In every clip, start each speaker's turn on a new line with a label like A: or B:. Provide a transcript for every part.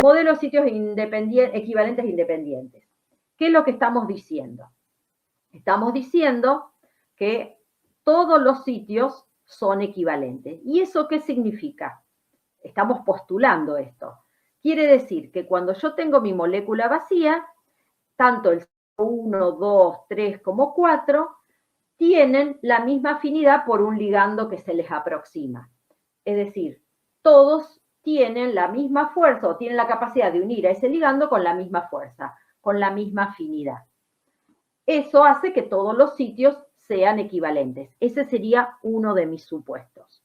A: Modelo de sitios equivalentes independientes. ¿Qué es lo que estamos diciendo? Estamos diciendo que todos los sitios son equivalentes. ¿Y eso qué significa? Estamos postulando esto. Quiere decir que cuando yo tengo mi molécula vacía, tanto el 1, 2, 3 como 4 tienen la misma afinidad por un ligando que se les aproxima. Es decir, todos tienen la misma fuerza o tienen la capacidad de unir a ese ligando con la misma fuerza, con la misma afinidad. Eso hace que todos los sitios sean equivalentes. Ese sería uno de mis supuestos.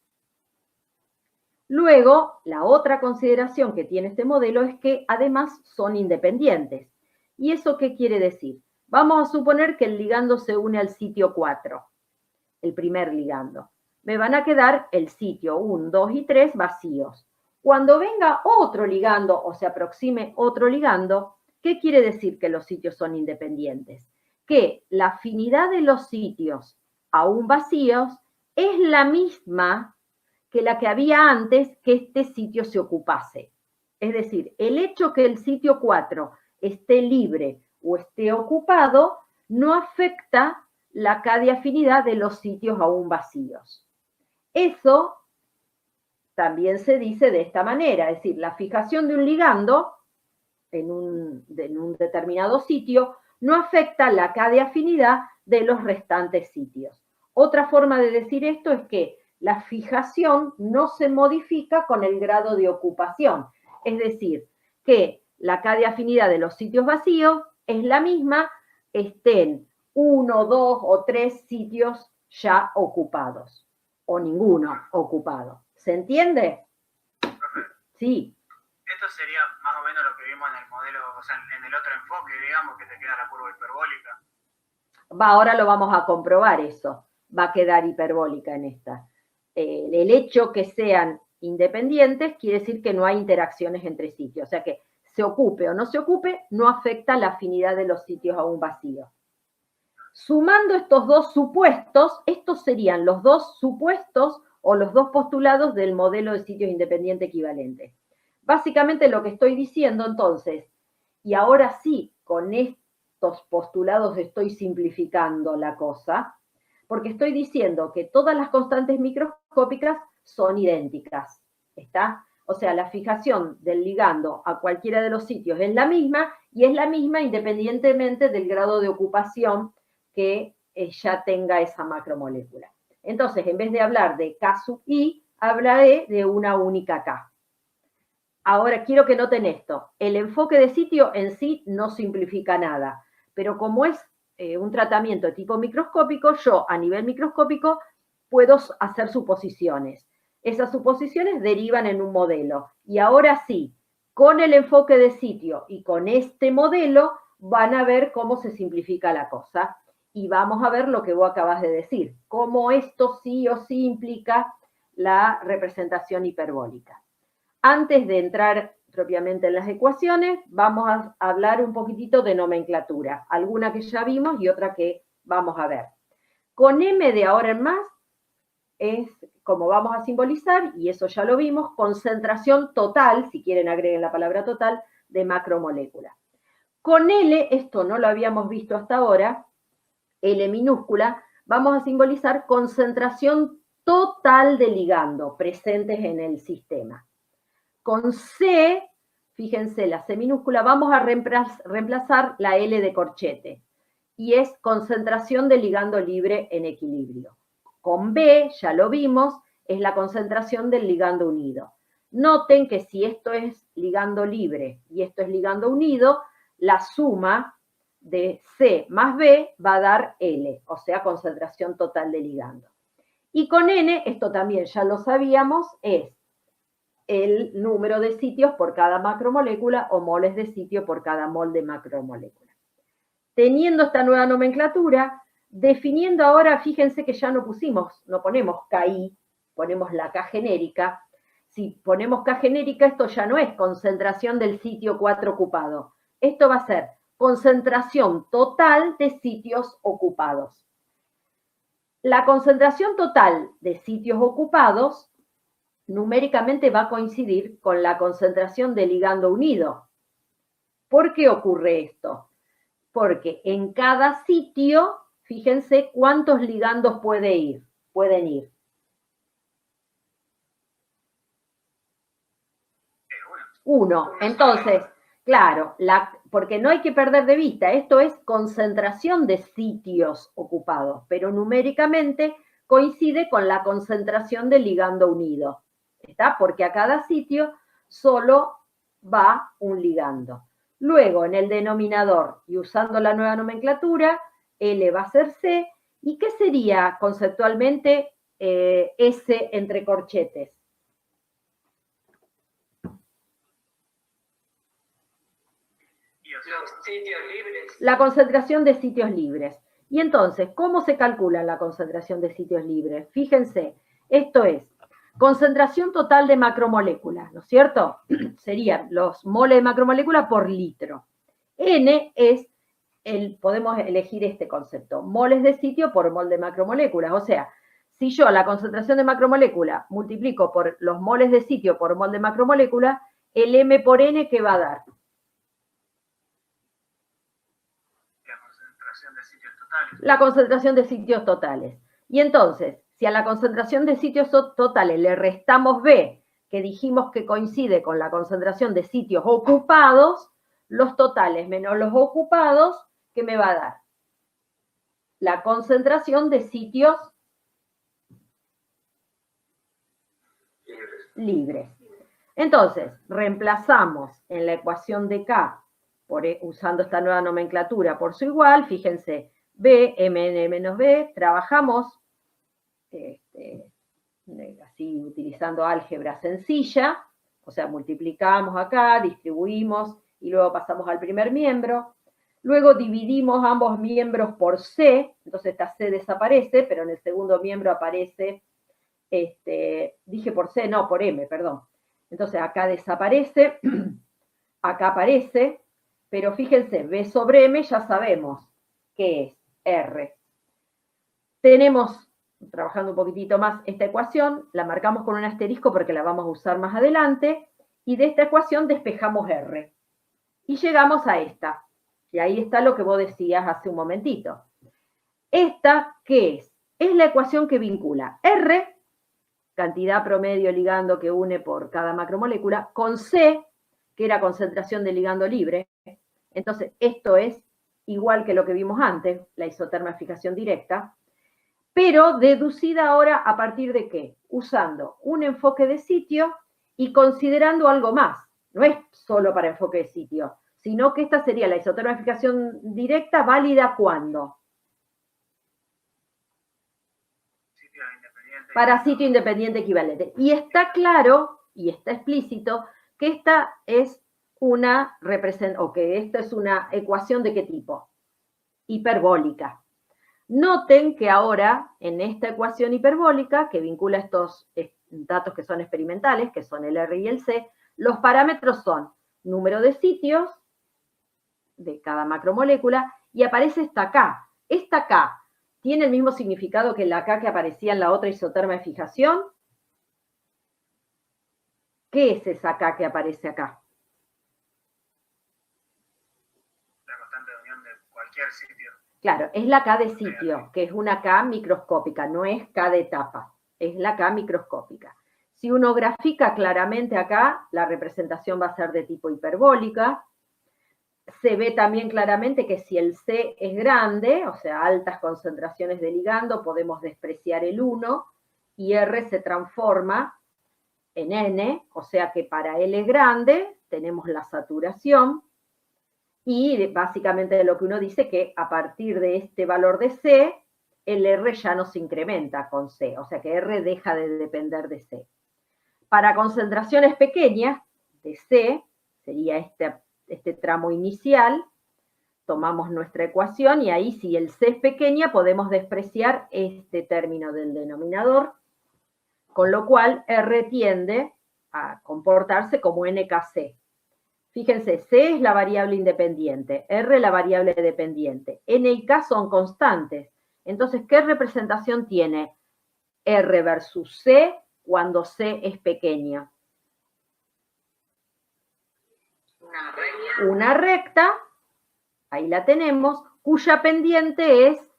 A: Luego, la otra consideración que tiene este modelo es que además son independientes. ¿Y eso qué quiere decir? Vamos a suponer que el ligando se une al sitio 4, el primer ligando. Me van a quedar el sitio 1, 2 y 3 vacíos. Cuando venga otro ligando o se aproxime otro ligando, ¿qué quiere decir que los sitios son independientes? Que la afinidad de los sitios aún vacíos es la misma que la que había antes que este sitio se ocupase. Es decir, el hecho que el sitio 4 esté libre o esté ocupado no afecta la K de afinidad de los sitios aún vacíos. Eso también se dice de esta manera, es decir, la fijación de un ligando en un determinado sitio no afecta la K de afinidad de los restantes sitios. Otra forma de decir esto es que la fijación no se modifica con el grado de ocupación, es decir, que la K de afinidad de los sitios vacíos es la misma, estén 1, 2 o 3 sitios ya ocupados, o ninguno ocupado. ¿Se entiende? Sí.
B: Esto sería más o menos lo que vimos en el modelo, o sea, en el otro enfoque, digamos, que te queda la curva hiperbólica.
A: Ahora lo vamos a comprobar eso, va a quedar hiperbólica en esta. El hecho que sean independientes quiere decir que no hay interacciones entre sitios, o sea que se ocupe o no se ocupe, no afecta la afinidad de los sitios aún vacíos. Sumando estos dos supuestos, estos serían los dos supuestos o los dos postulados del modelo de sitios independientes equivalentes. Básicamente lo que estoy diciendo entonces, y ahora sí, con estos postulados estoy simplificando la cosa, porque estoy diciendo que todas las constantes microscópicas son idénticas, ¿está? O sea, la fijación del ligando a cualquiera de los sitios es la misma y es la misma independientemente del grado de ocupación que ya tenga esa macromolécula. Entonces, en vez de hablar de K sub I, hablaré de una única K. Ahora, quiero que noten esto. El enfoque de sitio en sí no simplifica nada, pero como es un tratamiento de tipo microscópico, yo a nivel microscópico puedo hacer suposiciones. Esas suposiciones derivan en un modelo. Y ahora sí, con el enfoque de sitio y con este modelo van a ver cómo se simplifica la cosa. Y vamos a ver lo que vos acabas de decir, cómo esto sí o sí implica la representación hiperbólica. Antes de entrar propiamente en las ecuaciones, vamos a hablar un poquitito de nomenclatura, alguna que ya vimos y otra que vamos a ver. Con M de ahora en más es como vamos a simbolizar, y eso ya lo vimos, concentración total, si quieren agreguen la palabra total, de macromolécula. Con L, esto no lo habíamos visto hasta ahora, L minúscula, vamos a simbolizar concentración total de ligando presentes en el sistema. Con C, fíjense, la C minúscula, vamos a reemplazar la L de corchete, y es concentración de ligando libre en equilibrio. Con B, ya lo vimos, es la concentración del ligando unido. Noten que si esto es ligando libre y esto es ligando unido, la suma de C más B va a dar L, o sea, concentración total de ligando. Y con N, esto también ya lo sabíamos, es el número de sitios por cada macromolécula o moles de sitio por cada mol de macromolécula. Teniendo esta nueva nomenclatura, definiendo ahora, fíjense que ya no ponemos KI, ponemos la K genérica. Si ponemos K genérica, esto ya no es concentración del sitio 4 ocupado. Esto va a ser concentración total de sitios ocupados. La concentración total de sitios ocupados numéricamente va a coincidir con la concentración de ligando unido. ¿Por qué ocurre esto? Porque en cada sitio, fíjense cuántos ligandos pueden ir. Uno. Entonces, claro, porque no hay que perder de vista, esto es concentración de sitios ocupados, pero numéricamente coincide con la concentración de ligando unido. ¿Está? Porque a cada sitio solo va un ligando. Luego, en el denominador, y usando la nueva nomenclatura, L va a ser C, ¿y qué sería conceptualmente S entre corchetes?
B: Los sitios libres.
A: La concentración de sitios libres. Y entonces, ¿cómo se calcula la concentración de sitios libres? Fíjense, esto es concentración total de macromoléculas, ¿no es cierto? Serían los moles de macromolécula por litro. N es, podemos elegir este concepto, moles de sitio por mol de macromoléculas. O sea, si yo la concentración de macromolécula multiplico por los moles de sitio por mol de macromolécula, el M por N, ¿qué va a dar? La concentración de sitios totales. Y entonces, si a la concentración de sitios totales le restamos B, que dijimos que coincide con la concentración de sitios ocupados, los totales menos los ocupados, ¿qué me va a dar? La concentración de sitios libres. Entonces, reemplazamos en la ecuación de K, usando esta nueva nomenclatura por su igual, fíjense, B, Mn menos B, trabajamos así utilizando álgebra sencilla, o sea, multiplicamos acá, distribuimos y luego pasamos al primer miembro. Luego dividimos ambos miembros por C, entonces esta C desaparece, pero en el segundo miembro aparece, dije por C, no, por M, perdón. Entonces acá desaparece, acá aparece, pero fíjense, B sobre M ya sabemos que es R. Tenemos, trabajando un poquitito más esta ecuación, la marcamos con un asterisco porque la vamos a usar más adelante, y de esta ecuación despejamos R. Y llegamos a esta. Y ahí está lo que vos decías hace un momentito. ¿Esta qué es? Es la ecuación que vincula R, cantidad promedio ligando que une por cada macromolécula, con C, que era concentración de ligando libre. Entonces, esto es igual que lo que vimos antes, la isotermificación directa, pero deducida ahora a partir de qué? Usando un enfoque de sitio y considerando algo más. No es solo para enfoque de sitio, sino que esta sería la isotermificación directa válida ¿cuándo? Para sitio independiente equivalente. Y está claro, y está explícito, que esta es una ecuación ¿de qué tipo? Hiperbólica. Noten que ahora, en esta ecuación hiperbólica, que vincula estos datos que son experimentales, que son el R y el C, los parámetros son número de sitios de cada macromolécula, y aparece esta K. Esta K tiene el mismo significado que la K que aparecía en la otra isoterma de fijación. ¿Qué es esa K que aparece acá?
B: La constante de unión de cualquier sitio.
A: Claro, es la K de sitio, que es una K microscópica, no es K de etapa, es la K microscópica. Si uno grafica claramente acá, la representación va a ser de tipo hiperbólica. Se ve también claramente que si el C es grande, o sea, altas concentraciones de ligando, podemos despreciar el 1 y R se transforma en N, o sea que para L grande tenemos la saturación y básicamente lo que uno dice que a partir de este valor de C, el R ya no se incrementa con C, o sea que R deja de depender de C. Para concentraciones pequeñas de C, sería este tramo inicial, tomamos nuestra ecuación y ahí si el C es pequeña podemos despreciar este término del denominador, con lo cual R tiende a comportarse como NKC. Fíjense, C es la variable independiente, R la variable dependiente, N y K son constantes. Entonces, ¿qué representación tiene R versus C cuando C es pequeña? Una recta, ahí la tenemos, cuya pendiente es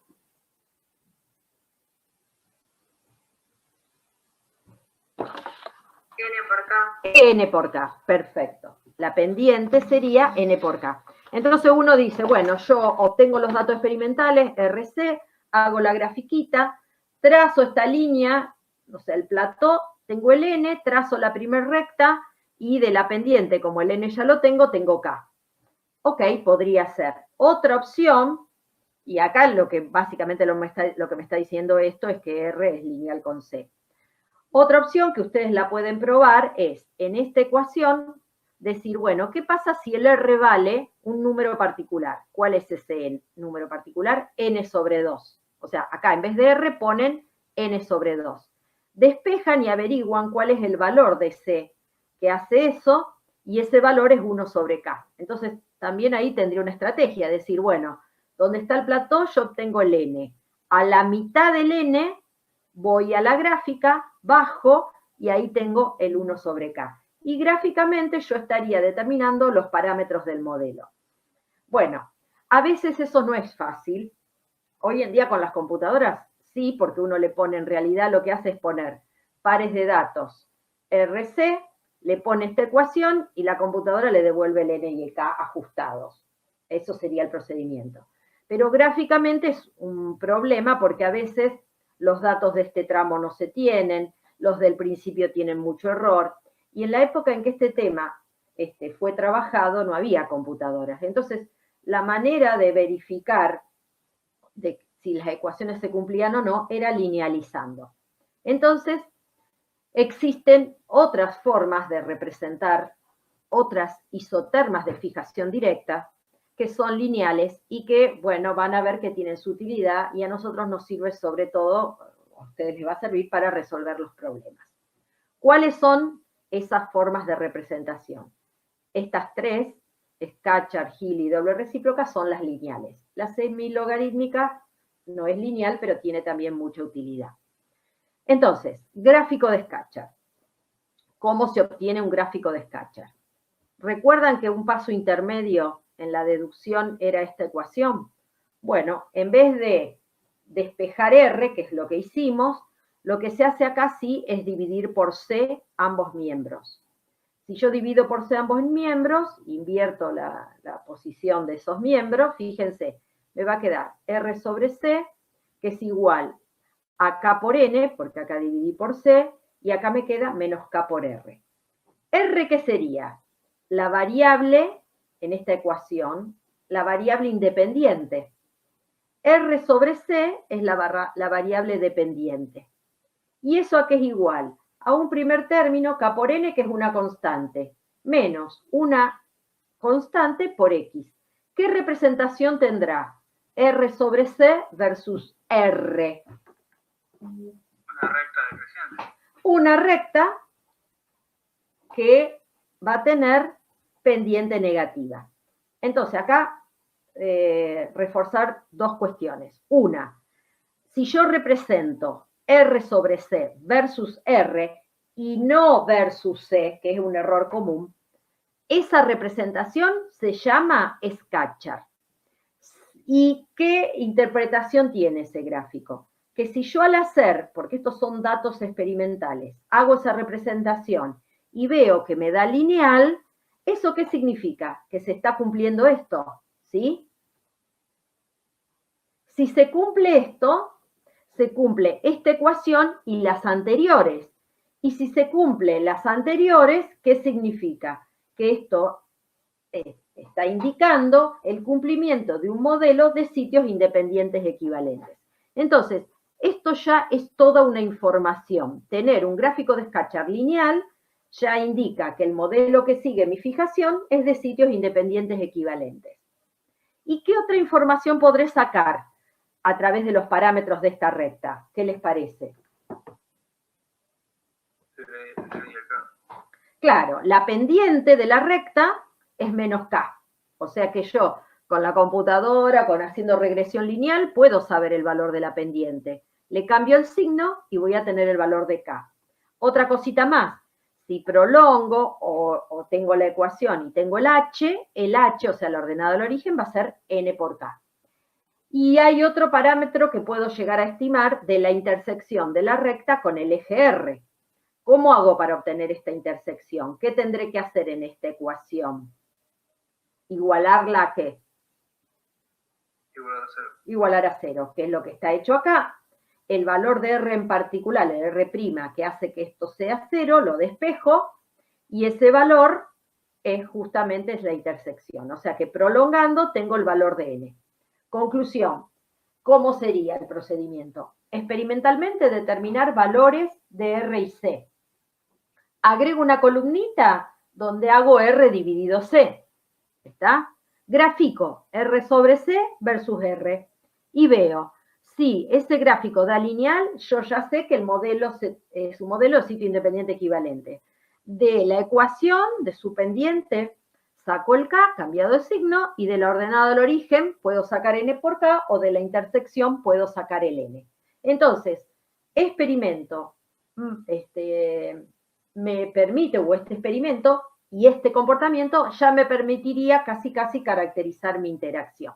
A: N por K, perfecto. La pendiente sería N por K. Entonces uno dice, bueno, yo obtengo los datos experimentales, RC, hago la grafiquita, trazo esta línea, o sea, el plató, tengo el N, trazo la primer recta y de la pendiente, como el N ya lo tengo K. Ok, podría ser. Otra opción, y acá lo que básicamente lo que me está diciendo esto es que R es lineal con C. Otra opción que ustedes la pueden probar es, en esta ecuación, decir, bueno, ¿qué pasa si el R vale un número particular? ¿Cuál es ese número particular? N sobre 2. O sea, acá en vez de R ponen N sobre 2. Despejan y averiguan cuál es el valor de C que hace eso, y ese valor es 1 sobre K. Entonces, también ahí tendría una estrategia, decir, bueno, donde está el plató yo obtengo el N. A la mitad del N voy a la gráfica, bajo, y ahí tengo el 1 sobre K. Y gráficamente yo estaría determinando los parámetros del modelo. Bueno, a veces eso no es fácil. Hoy en día con las computadoras sí, porque uno le pone, en realidad lo que hace es poner pares de datos RC, le pone esta ecuación y la computadora le devuelve el N y el K ajustados. Eso sería el procedimiento. Pero gráficamente es un problema porque a veces los datos de este tramo no se tienen, los del principio tienen mucho error, y en la época en que este tema fue trabajado no había computadoras. Entonces, la manera de verificar de si las ecuaciones se cumplían o no era linealizando. Entonces, existen otras formas de representar, otras isotermas de fijación directa, que son lineales y que, bueno, van a ver que tienen su utilidad y a nosotros nos sirve sobre todo, a ustedes les va a servir para resolver los problemas. ¿Cuáles son esas formas de representación? Estas tres, Scatchard, Hill y doble recíproca, son las lineales. La semilogarítmica no es lineal, pero tiene también mucha utilidad. Entonces, gráfico de Scatchard. ¿Cómo se obtiene un gráfico de Scatchard? ¿Recuerdan que un paso intermedio en la deducción era esta ecuación? Bueno, en vez de despejar R, que es lo que hicimos, lo que se hace acá sí es dividir por C ambos miembros. Si yo divido por C ambos miembros, invierto la posición de esos miembros, fíjense, me va a quedar R sobre C, que es igual a K por N, porque acá dividí por C, y acá me queda menos K por R. ¿R qué sería? La variable, en esta ecuación, la variable independiente. R sobre C es la variable dependiente. ¿Y eso a qué es igual? A un primer término, K por N, que es una constante, menos una constante por X. ¿Qué representación tendrá R sobre C versus R?
B: Una recta decreciente.
A: Una recta que va a tener pendiente negativa. Entonces, acá reforzar dos cuestiones. Una, si yo represento R sobre C versus R y no versus C, que es un error común, esa representación se llama Scatchard. ¿Y qué interpretación tiene ese gráfico? Que si yo al hacer, porque estos son datos experimentales, hago esa representación y veo que me da lineal, ¿eso qué significa? Que se está cumpliendo esto, ¿sí? Si se cumple esto, se cumple esta ecuación y las anteriores. Y si se cumplen las anteriores, ¿qué significa? Que esto está indicando el cumplimiento de un modelo de sitios independientes equivalentes. Entonces, esto ya es toda una información. Tener un gráfico de Scatchard lineal ya indica que el modelo que sigue mi fijación es de sitios independientes equivalentes. ¿Y qué otra información podré sacar a través de los parámetros de esta recta? ¿Qué les parece? Claro, la pendiente de la recta es menos K. O sea que yo, con la computadora, haciendo regresión lineal, puedo saber el valor de la pendiente. Le cambio el signo y voy a tener el valor de K. Otra cosita más, si prolongo o tengo la ecuación y tengo el H, o sea, la ordenada del origen, va a ser n por k. Y hay otro parámetro que puedo llegar a estimar de la intersección de la recta con el eje R. ¿Cómo hago para obtener esta intersección? ¿Qué tendré que hacer en esta ecuación? ¿Igualarla a qué?
B: Igualar a 0.
A: Igualar a 0, que es lo que está hecho acá. El valor de R en particular, el R', que hace que esto sea 0, lo despejo, y ese valor es justamente la intersección. O sea que prolongando tengo el valor de n. Conclusión, ¿cómo sería el procedimiento? Experimentalmente determinar valores de R y C. Agrego una columnita donde hago R dividido C. ¿Está? Grafico R sobre C versus R. Y veo, si ese gráfico da lineal, yo ya sé que el modelo es un modelo de sitio independiente equivalente. De la ecuación de su pendiente, saco el K, cambiado de signo, y de la ordenada del origen puedo sacar N por K, o de la intersección puedo sacar el N. Entonces, experimento, me permite, o este experimento, y este comportamiento ya me permitiría casi caracterizar mi interacción.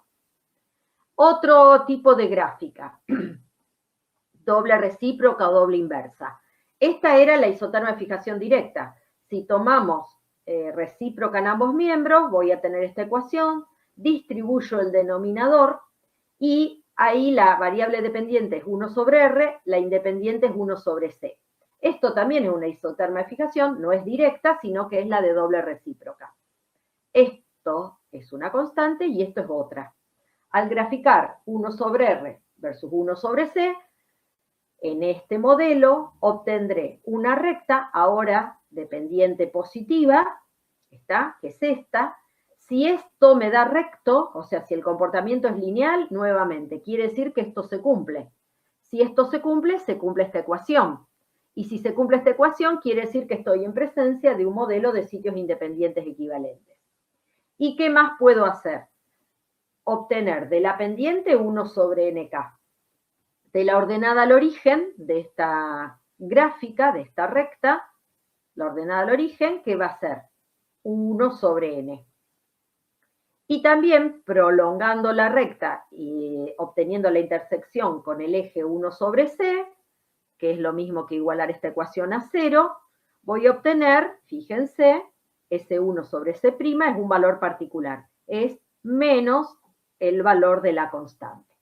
A: Otro tipo de gráfica, doble recíproca o doble inversa. Esta era la isoterma de fijación directa. Si tomamos recíproca en ambos miembros, voy a tener esta ecuación, distribuyo el denominador y ahí la variable dependiente es 1 sobre R, la independiente es 1 sobre C. Esto también es una isoterma de fijación, no es directa, sino que es la de doble recíproca. Esto es una constante y esto es otra. Al graficar 1 sobre R versus 1 sobre C, en este modelo obtendré una recta, ahora dependiente positiva, ¿está? Que es esta. Si esto me da recto, o sea, si el comportamiento es lineal, nuevamente, quiere decir que esto se cumple. Si esto se cumple esta ecuación. Y si se cumple esta ecuación, quiere decir que estoy en presencia de un modelo de sitios independientes equivalentes. ¿Y qué más puedo hacer? Obtener de la pendiente 1 sobre nk. De la ordenada al origen de esta gráfica, de esta recta, la ordenada al origen, que va a ser 1 sobre n. Y también prolongando la recta y obteniendo la intersección con el eje 1 sobre c, que es lo mismo que igualar esta ecuación a 0, voy a obtener, fíjense, ese 1 sobre c' es un valor particular, es menos el valor de la constante.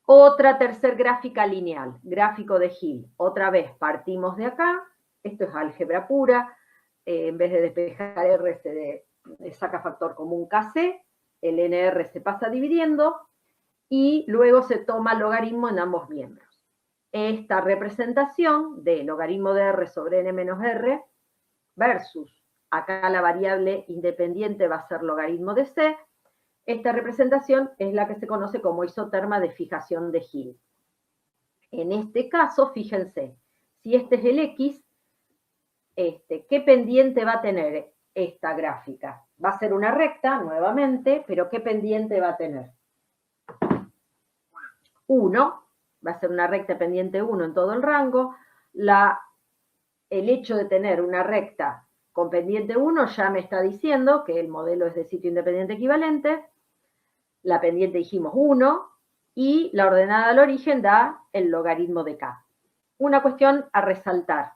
A: Otra tercer gráfica lineal, gráfico de Hill. Otra vez partimos de acá, esto es álgebra pura, en vez de despejar R se saca factor común KC, el NR se pasa dividiendo y luego se toma logaritmo en ambos miembros. Esta representación de logaritmo de R sobre N menos R versus, acá la variable independiente va a ser logaritmo de C. Esta representación es la que se conoce como isoterma de fijación de Hill. En este caso, fíjense, si este es el X, ¿qué pendiente va a tener esta gráfica? Va a ser una recta, nuevamente, pero ¿qué pendiente va a tener? 1, va a ser una recta pendiente 1 en todo el rango. El hecho de tener una recta con pendiente 1 ya me está diciendo que el modelo es de sitio independiente equivalente. La pendiente dijimos 1, y la ordenada al origen da el logaritmo de k. Una cuestión a resaltar.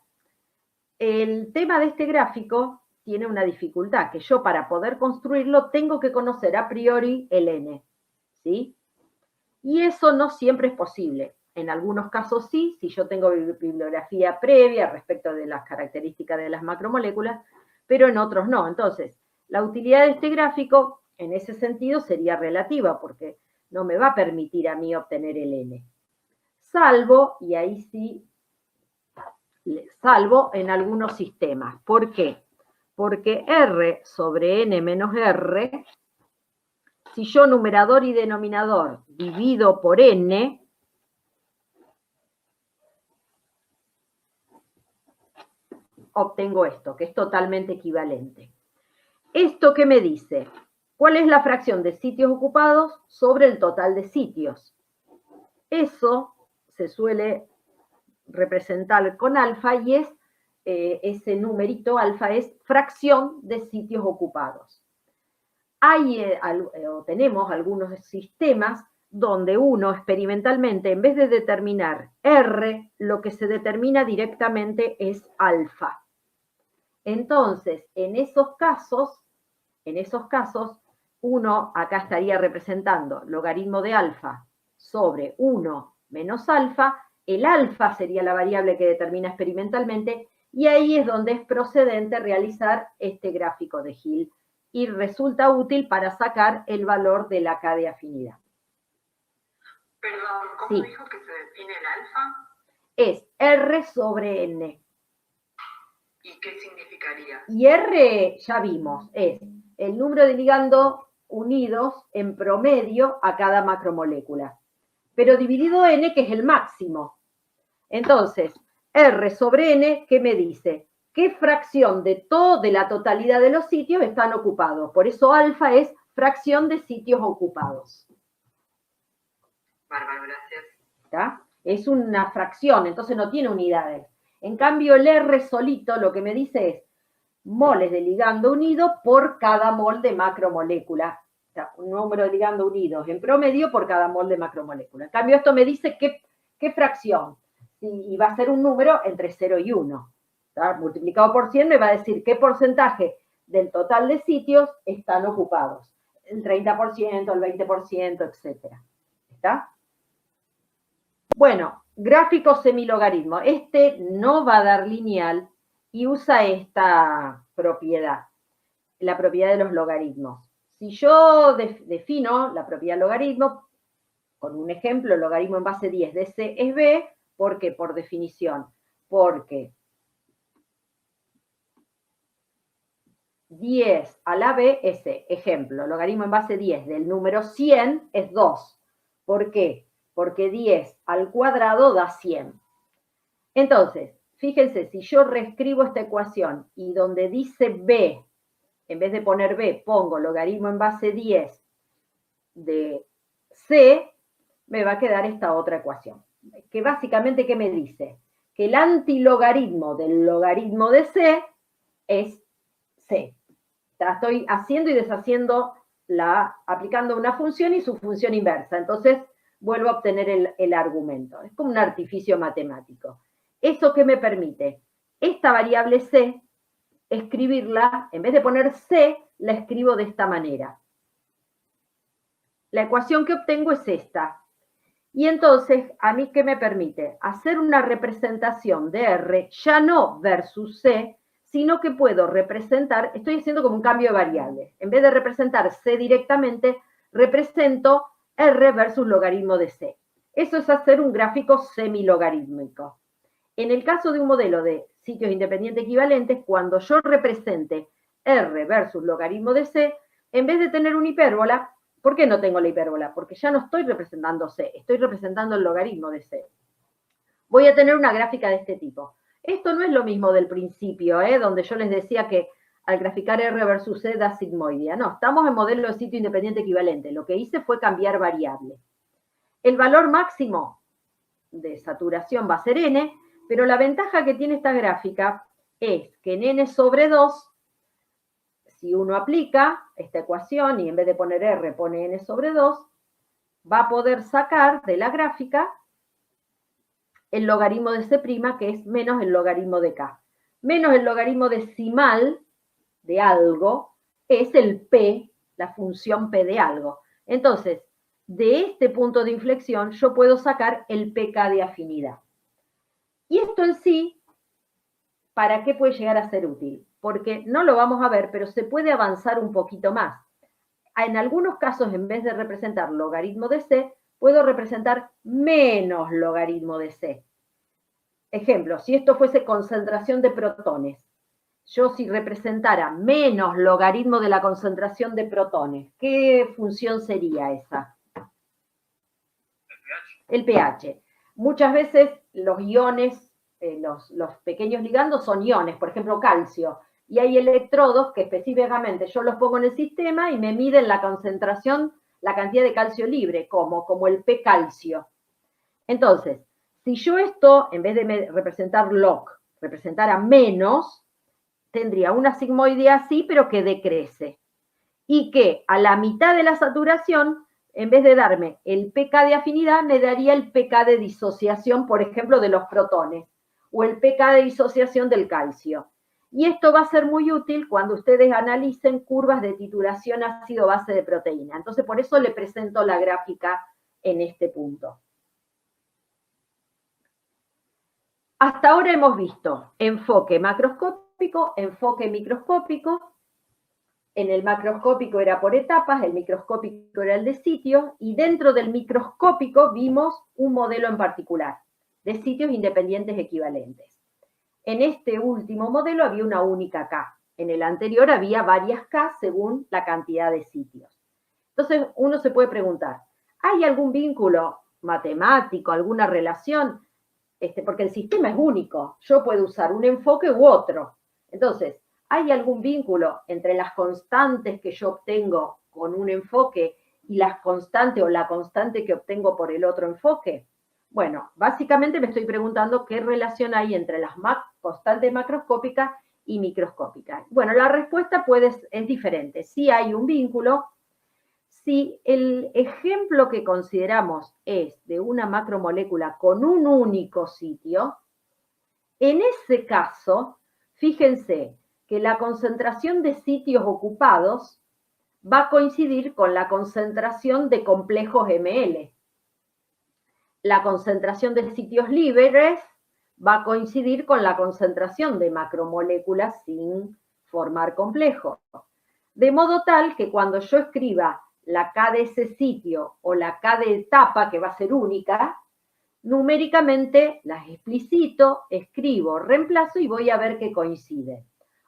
A: El tema de este gráfico tiene una dificultad, que yo para poder construirlo tengo que conocer a priori el n, ¿sí? Y eso no siempre es posible. En algunos casos sí, si yo tengo bibliografía previa respecto de las características de las macromoléculas, pero en otros no. Entonces, la utilidad de este gráfico en ese sentido sería relativa, porque no me va a permitir a mí obtener el n. Salvo, y ahí sí, salvo en algunos sistemas. ¿Por qué? Porque R sobre N menos R, si yo numerador y denominador divido por N, obtengo esto, que es totalmente equivalente. ¿Esto qué me dice? ¿Cuál es la fracción de sitios ocupados sobre el total de sitios? Eso se suele representar con alfa y es ese numerito alfa es fracción de sitios ocupados. Tenemos algunos sistemas donde uno experimentalmente, en vez de determinar R, lo que se determina directamente es alfa. Entonces, en esos casos, uno acá estaría representando logaritmo de alfa sobre 1 menos alfa. El alfa sería la variable que determina experimentalmente, y ahí es donde es procedente realizar este gráfico de Hill, y resulta útil para sacar el valor de la K de afinidad.
C: Perdón, ¿cómo dijo que se define el alfa?
A: Es R sobre N.
C: ¿Y qué significaría?
A: Y R, ya vimos, es el número de ligandos unidos en promedio a cada macromolécula, pero dividido N, que es el máximo. Entonces, R sobre N, ¿qué me dice? ¿Qué fracción de la totalidad de los sitios están ocupados? Por eso alfa es fracción de sitios ocupados.
C: Bárbaro, gracias.
A: ¿Está? Es una fracción, entonces no tiene unidades. En cambio, el R solito lo que me dice es moles de ligando unido por cada mol de macromolécula. O sea, un número de ligando unidos en promedio por cada mol de macromolécula. En cambio, esto me dice qué fracción. Y va a ser un número entre 0 y 1. ¿Está? Multiplicado por 100 me va a decir qué porcentaje del total de sitios están ocupados. El 30%, el 20%, etc. ¿Está? Bueno, gráfico semilogaritmo. Este no va a dar lineal y usa esta propiedad, la propiedad de los logaritmos. Si yo defino la propiedad logaritmo, con un ejemplo, el logaritmo en base 10 de C es B, ¿por qué? Por definición. Porque 10 a la B es C. Ejemplo, logaritmo en base 10 del número 100 es 2. ¿Por qué? Porque 10 al cuadrado da 100. Entonces, fíjense, si yo reescribo esta ecuación y donde dice B, en vez de poner B, pongo logaritmo en base 10 de C, me va a quedar esta otra ecuación. Que básicamente, ¿qué me dice? Que el antilogaritmo del logaritmo de C es C. Estoy haciendo y deshaciendo aplicando una función y su función inversa. Entonces, vuelvo a obtener el argumento. Es como un artificio matemático. ¿Eso qué me permite? Esta variable C, escribirla, en vez de poner C, la escribo de esta manera. La ecuación que obtengo es esta. Y entonces, ¿a mí qué me permite? Hacer una representación de R, ya no versus C, sino que puedo representar, estoy haciendo como un cambio de variable. En vez de representar C directamente, represento R versus logaritmo de C. Eso es hacer un gráfico semilogarítmico. En el caso de un modelo de sitios independientes equivalentes, cuando yo represente R versus logaritmo de C, en vez de tener una hipérbola, ¿por qué no tengo la hipérbola? Porque ya no estoy representando C, estoy representando el logaritmo de C. Voy a tener una gráfica de este tipo. Esto no es lo mismo del principio, donde yo les decía que al graficar R versus C da sigmoidea. No, estamos en modelo de sitio independiente equivalente. Lo que hice fue cambiar variable. El valor máximo de saturación va a ser N, pero la ventaja que tiene esta gráfica es que en N sobre 2, si uno aplica esta ecuación y en vez de poner R pone N sobre 2, va a poder sacar de la gráfica el logaritmo de C', que es menos el logaritmo de K. Menos el logaritmo decimal de algo es el P, la función P de algo. Entonces, de este punto de inflexión yo puedo sacar el PK de afinidad. Y esto en sí, ¿para qué puede llegar a ser útil? Porque no lo vamos a ver, pero se puede avanzar un poquito más. En algunos casos, en vez de representar logaritmo de C, puedo representar menos logaritmo de C. Ejemplo, si esto fuese concentración de protones, yo si representara menos logaritmo de la concentración de protones, ¿qué función sería esa? El pH. Muchas veces los iones, los pequeños ligandos son iones, por ejemplo calcio, y hay electrodos que específicamente yo los pongo en el sistema y me miden la concentración, la cantidad de calcio libre, como el P calcio. Entonces, Si yo esto, en vez de representar log, representara menos, tendría una sigmoidea así, pero que decrece. Y que a la mitad de la saturación, en vez de darme el pK de afinidad, me daría el pK de disociación, por ejemplo, de los protones, o el pK de disociación del calcio. Y esto va a ser muy útil cuando ustedes analicen curvas de titulación ácido-base de proteína. Entonces, por eso le presento la gráfica en este punto. Hasta ahora hemos visto enfoque macroscópico, enfoque microscópico. En el macroscópico era por etapas, el microscópico era el de sitios, y dentro del microscópico vimos un modelo en particular, de sitios independientes equivalentes. En este último modelo había una única K. En el anterior había varias K según la cantidad de sitios. Entonces uno se puede preguntar, ¿hay algún vínculo matemático, alguna relación? Porque el sistema es único, yo puedo usar un enfoque u otro. Entonces, ¿hay algún vínculo entre las constantes que yo obtengo con un enfoque y las constantes o la constante que obtengo por el otro enfoque? Bueno, básicamente me estoy preguntando qué relación hay entre las constantes macroscópicas y microscópicas. Bueno, la respuesta es diferente. Sí hay un vínculo. Si el ejemplo que consideramos es de una macromolécula con un único sitio, en ese caso, fíjense que la concentración de sitios ocupados va a coincidir con la concentración de complejos ML. La concentración de sitios libres va a coincidir con la concentración de macromoléculas sin formar complejos. De modo tal que cuando yo escriba la K de ese sitio o la K de etapa, que va a ser única, numéricamente las explicito, escribo, reemplazo y voy a ver que coincide.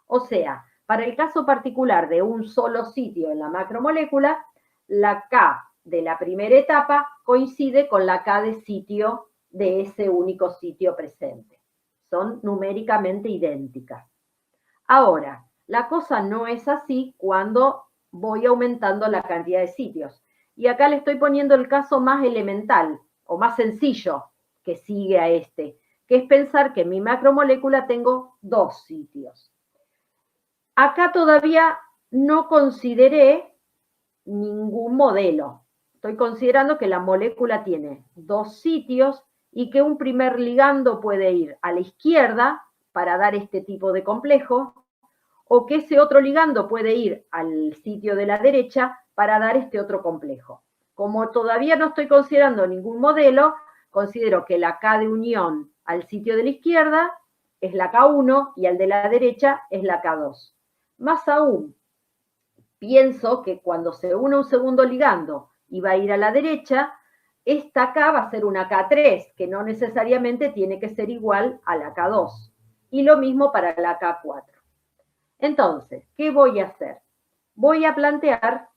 A: O sea, para el caso particular de un solo sitio en la macromolécula, la K de la primera etapa coincide con la K de sitio de ese único sitio presente. Son numéricamente idénticas. Ahora, la cosa no es así cuando voy aumentando la cantidad de sitios. Y acá le estoy poniendo el caso más elemental o más sencillo que sigue a este, que es pensar que en mi macromolécula tengo 2 sitios. Acá todavía no consideré ningún modelo. Estoy considerando que la molécula tiene 2 sitios y que un primer ligando puede ir a la izquierda para dar este tipo de complejo, o que ese otro ligando puede ir al sitio de la derecha para dar este otro complejo. Como todavía no estoy considerando ningún modelo, considero que la K de unión al sitio de la izquierda es la K1 y al de la derecha es la K2. Más aún, pienso que cuando se une un segundo ligando y va a ir a la derecha, esta K va a ser una K3, que no necesariamente tiene que ser igual a la K2. Y lo mismo para la K4. Entonces, ¿qué voy a hacer? Voy a plantear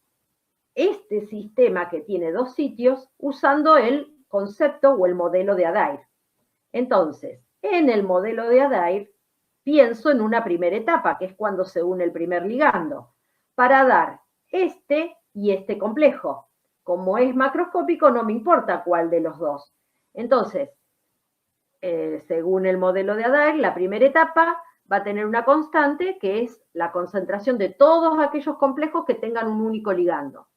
A: este sistema que tiene 2 sitios usando el concepto o el modelo de Adair. Entonces, en el modelo de Adair, pienso en una primera etapa, que es cuando se une el primer ligando, para dar este y este complejo. Como es macroscópico, no me importa cuál de los dos. Entonces, según el modelo de Adair, la primera etapa va a tener una constante que es la concentración de todos aquellos complejos que tengan un único ligando,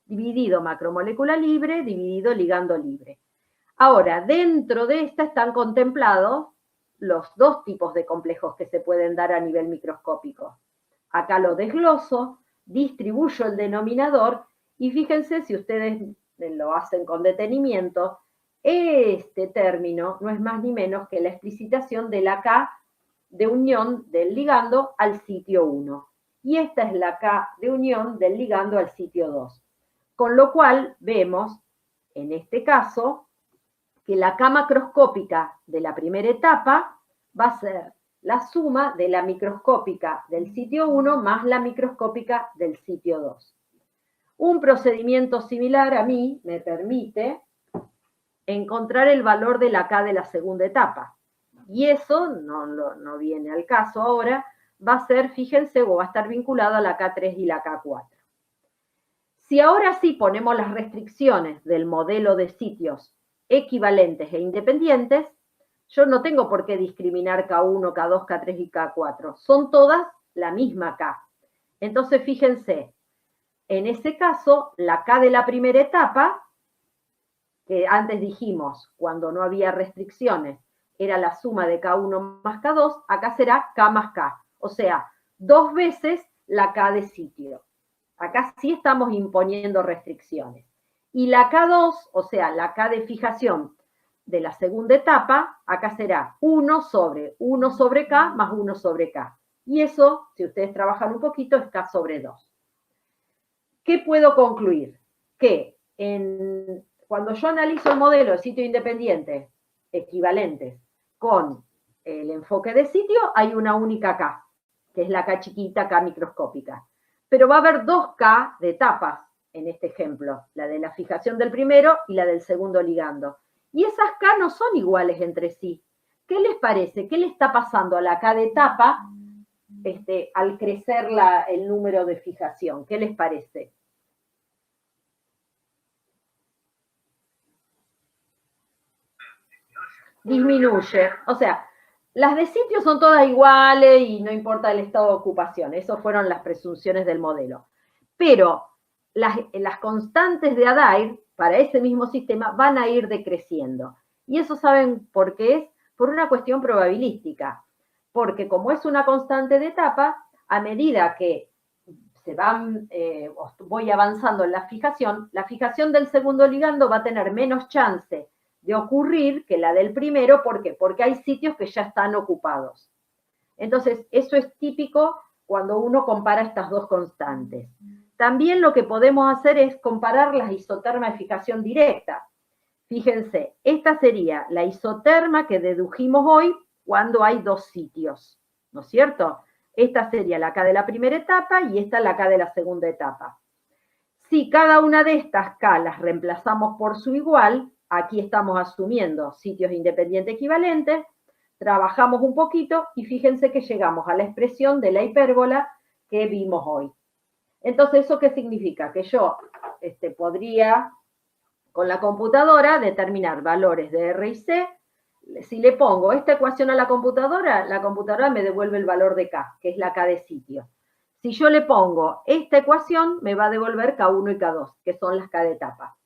A: dividido macromolécula libre, dividido ligando libre. Ahora, dentro de esta están contemplados los 2 tipos de complejos que se pueden dar a nivel microscópico. Acá lo desgloso, distribuyo el denominador y fíjense, si ustedes lo hacen con detenimiento, este término no es más ni menos que la explicitación de la K de unión del ligando al sitio 1. Y esta es la K de unión del ligando al sitio 2. Con lo cual vemos, en este caso, que la K macroscópica de la primera etapa va a ser la suma de la microscópica del sitio 1 más la microscópica del sitio 2. Un procedimiento similar a mí me permite encontrar el valor de la K de la segunda etapa. Y eso no viene al caso ahora, va a ser, fíjense, o va a estar vinculado a la K3 y la K4. Si ahora sí ponemos las restricciones del modelo de sitios equivalentes e independientes, yo no tengo por qué discriminar K1, K2, K3 y K4. Son todas la misma K. Entonces, fíjense, en ese caso, la K de la primera etapa, que antes dijimos, cuando no había restricciones, era la suma de K1 más K2, acá será K más K. O sea, 2 veces la K de sitio. Acá sí estamos imponiendo restricciones. Y la K2, o sea, la K de fijación de la segunda etapa, acá será 1 sobre K más 1 sobre K. Y eso, si ustedes trabajan un poquito, es K sobre 2. ¿Qué puedo concluir? Que cuando yo analizo el modelo de sitio independiente equivalentes con el enfoque de sitio, hay una única K, que es la K chiquita, K microscópica. Pero va a haber 2 K de etapas en este ejemplo, la de la fijación del primero y la del segundo ligando. Y esas K no son iguales entre sí. ¿Qué les parece? ¿Qué le está pasando a la K de etapa al crecer el número de fijación? ¿Qué les parece? Disminuye. O sea, las de sitio son todas iguales y no importa el estado de ocupación. Esas fueron las presunciones del modelo. Pero las constantes de Adair para ese mismo sistema van a ir decreciendo. Y eso saben por qué es, por una cuestión probabilística. Porque como es una constante de etapa, a medida que voy avanzando en la fijación del segundo ligando va a tener menos chance de ocurrir que la del primero. ¿Por qué? Porque hay sitios que ya están ocupados. Entonces, eso es típico cuando uno compara estas dos constantes. También lo que podemos hacer es comparar las isotermas de fijación directa. Fíjense, esta sería la isoterma que dedujimos hoy cuando hay 2 sitios, ¿no es cierto? Esta sería la K de la primera etapa y esta la K de la segunda etapa. Si cada una de estas K las reemplazamos por su igual, aquí estamos asumiendo sitios independientes equivalentes, trabajamos un poquito y fíjense que llegamos a la expresión de la hipérbola que vimos hoy. Entonces, ¿eso qué significa? Que yo podría, con la computadora, determinar valores de R y C. Si le pongo esta ecuación a la computadora me devuelve el valor de K, que es la K de sitio. Si yo le pongo esta ecuación, me va a devolver K1 y K2, que son las K de etapa.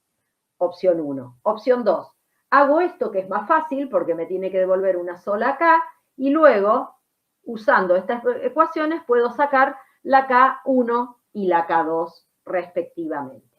A: Opción 1. Opción 2. Hago esto, que es más fácil, porque me tiene que devolver una sola K, y luego, usando estas ecuaciones, puedo sacar la K1 y la K2 respectivamente.